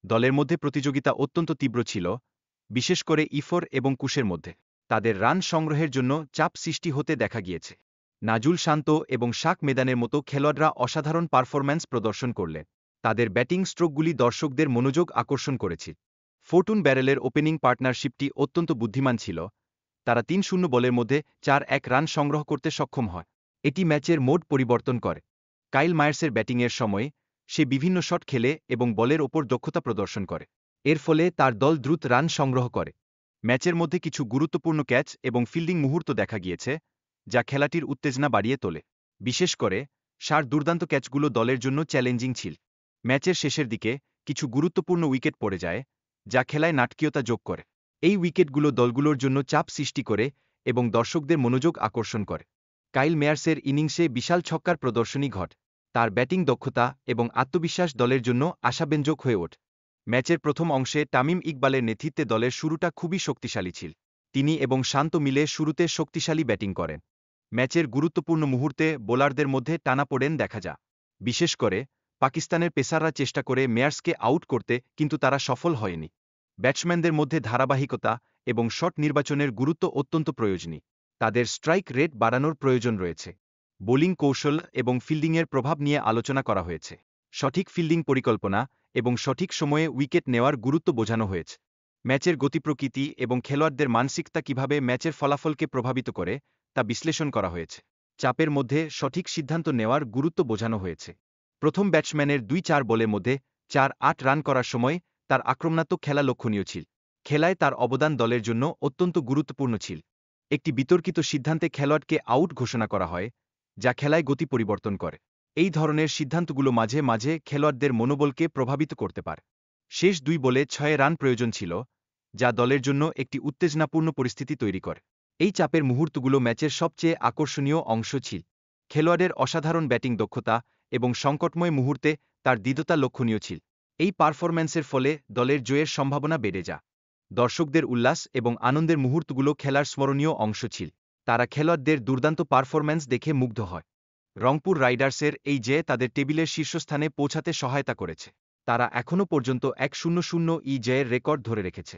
দলের মধ্যে প্রতিযোগিতা অত্যন্ত তীব্র ছিল, বিশেষ করে ইফর এবং কুশের মধ্যে। তাদের রান সংগ্রহের জন্য চাপ সৃষ্টি হতে দেখা গিয়েছে। নাজুল শান্ত এবং শাক মেদানের মতো খেলোয়াড়রা অসাধারণ পারফরম্যান্স প্রদর্শন করলে তাদের ব্যাটিং স্ট্রোকগুলি দর্শকদের মনোযোগ আকর্ষণ করেছে। ফোর্টুন ব্যারেলের ওপেনিং পার্টনারশিপটি অত্যন্ত বুদ্ধিমান ছিল। তারা ৩-০ বলের মধ্যে ৪-১ রান সংগ্রহ করতে সক্ষম হয়। এটি ম্যাচের মোড পরিবর্তন করে। কাইল মায়ার্সের ব্যাটিংয়ের সময় সে বিভিন্ন শট খেলে এবং বলের ওপর দক্ষতা প্রদর্শন করে। এর ফলে তার দল দ্রুত রান সংগ্রহ করে। ম্যাচের মধ্যে কিছু গুরুত্বপূর্ণ ক্যাচ এবং ফিল্ডিং মুহূর্ত দেখা গিয়েছে, যা খেলাটির উত্তেজনা বাড়িয়ে তোলে। বিশেষ করে সার দুর্দান্ত ক্যাচগুলো দলের জন্য চ্যালেঞ্জিং ছিল। ম্যাচের শেষের দিকে কিছু গুরুত্বপূর্ণ উইকেট পড়ে যায়, যা খেলায় নাটকীয়তা যোগ করে। এই উইকেটগুলো দলগুলোর জন্য চাপ সৃষ্টি করে এবং দর্শকদের মনোযোগ আকর্ষণ করে। কাইল মেয়ার্সের ইনিংসে বিশাল ছক্কার প্রদর্শনী ঘটে। তার ব্যাটিং দক্ষতা এবং আত্মবিশ্বাস দলের জন্য আশাব্যঞ্জক হয়ে ওঠে। ম্যাচের প্রথম অংশে তামিম ইকবালের নেতৃত্বে দলের শুরুটা খুবই শক্তিশালী ছিল। তিনি এবং শান্ত মিলে শুরুতে শক্তিশালী ব্যাটিং করেন। ম্যাচের গুরুত্বপূর্ণ মুহূর্তে বোলারদের মধ্যে টানাপোড়েন দেখা যায়। বিশেষ করে পাকিস্তানের পেসাররা চেষ্টা করে মেয়ার্সকে আউট করতে, কিন্তু তারা সফল হয়নি। ব্যাটসম্যানদের মধ্যে ধারাবাহিকতা এবং শট নির্বাচনের গুরুত্ব অত্যন্ত প্রয়োজনীয়। তাদের স্ট্রাইক রেট বাড়ানোর প্রয়োজন রয়েছে। বোলিং কৌশল এবং ফিল্ডিংয়ের প্রভাব নিয়ে আলোচনা করা হয়েছে। সঠিক ফিল্ডিং পরিকল্পনা এবং সঠিক সময়ে উইকেট নেওয়ার গুরুত্ব বোঝানো হয়েছে। ম্যাচের গতিপ্রকৃতি এবং খেলোয়াড়দের মানসিকতা কিভাবে ম্যাচের ফলাফলকে প্রভাবিত করে তা বিশ্লেষণ করা হয়েছে। চাপের মধ্যে সঠিক সিদ্ধান্ত নেওয়ার গুরুত্ব বোঝানো হয়েছে। প্রথম ব্যাটসম্যানের ২-৪ বলের মধ্যে ৪-৮ রান করার সময় তার আক্রমণাত্মক খেলা লক্ষণীয় ছিল। খেলায় তার অবদান দলের জন্য অত্যন্ত গুরুত্বপূর্ণ ছিল। একটি বিতর্কিত সিদ্ধান্তে খেলোয়াড়কে আউট ঘোষণা করা হয়, যা খেলায় গতি পরিবর্তন করে। এই ধরনের সিদ্ধান্তগুলো মাঝে মাঝে খেলোয়াড়দের মনোবলকে প্রভাবিত করতে পারে। শেষ ২ বলে ৬ রান প্রয়োজন ছিল, যা দলের জন্য একটি উত্তেজনাপূর্ণ পরিস্থিতি তৈরি করে। এই চাপের মুহূর্তগুলো ম্যাচের সবচেয়ে আকর্ষণীয় অংশ ছিল। খেলোয়াড়ের অসাধারণ ব্যাটিং দক্ষতা এবং সংকটময় মুহূর্তে তার দৃঢ়তা লক্ষণীয় ছিল। এই পারফরম্যান্সের ফলে দলের জয়ের সম্ভাবনা বেড়ে যায়। দর্শকদের উল্লাস এবং আনন্দের মুহূর্তগুলো খেলার স্মরণীয় অংশ ছিল। তারা খেলোয়াড়দের দুর্দান্ত পারফরম্যান্স দেখে মুগ্ধ হয়। রংপুর রাইডার্সের এই জয় তাদের টেবিলের শীর্ষস্থানে পৌঁছাতে সহায়তা করেছে। তারা এখনও পর্যন্ত ১-০-০ জয়ের রেকর্ড ধরে রেখেছে।